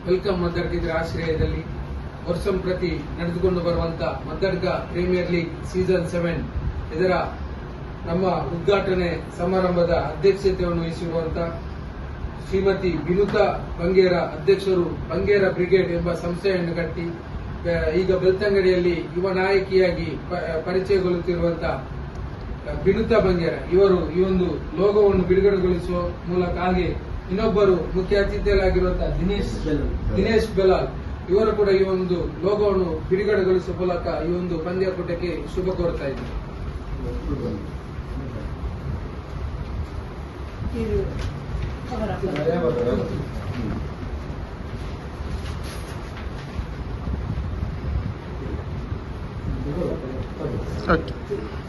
Welcome ಮದ್ದಡ್ಗಿದ್ರ ಆಶ್ರಯದಲ್ಲಿ ವರ್ಷಂಪ್ರತಿ ನಡೆದುಕೊಂಡು ಬರುವಂತ ಮದ್ದಡ್ಗ ಪ್ರೀಮಿಯರ್ ಲೀಗ್ ಸೀಸನ್ 7 ಇದರ ನಮ್ಮ ಉದ್ಘಾಟನೆ ಸಮಾರಂಭದ ಅಧ್ಯಕ್ಷತೆಯನ್ನು ವಹಿಸಿರುವಂತ ಶ್ರೀಮತಿ ವಿನುತಾ ಬಂಗೇರ ಅಧ್ಯಕ್ಷರು ಬಂಗೇರ ಬ್ರಿಗೇಡ್ ಎಂಬ ಸಂಸ್ಥೆಯನ್ನು ಕಟ್ಟಿ ಈಗ ಬೆಳ್ತಂಗಡಿಯಲ್ಲಿ ಯುವ ನಾಯಕಿಯಾಗಿ ಪರಿಚಯಗೊಳ್ಳುತ್ತಿರುವಂತಹ ವಿನುತಾ ಬಂಗೇರ ಇವರು ಈ ಒಂದು ಲೋಗೋವನ್ನು ಬಿಡುಗಡೆಗೊಳಿಸುವ ಮೂಲಕ ಹಾಗೆ ಇನ್ನೊಬ್ಬರು ಮುಖ್ಯ ಅತಿಥಿಗಳಾಗಿರುವಂತಹ ದಿನೇಶ್ ಬೆಲಾಲ್ ಇವರು ಕೂಡ ಈ ಒಂದು ಲೋಗೋವನ್ನು ಬಿಡುಗಡೆಗೊಳಿಸುವ ಮೂಲಕ ಈ ಒಂದು ಪಂದ್ಯಾಕೂಟಕ್ಕೆ ಶುಭ ಕೋರ್ತಾ ಇದ್ದಾರೆ. Okay.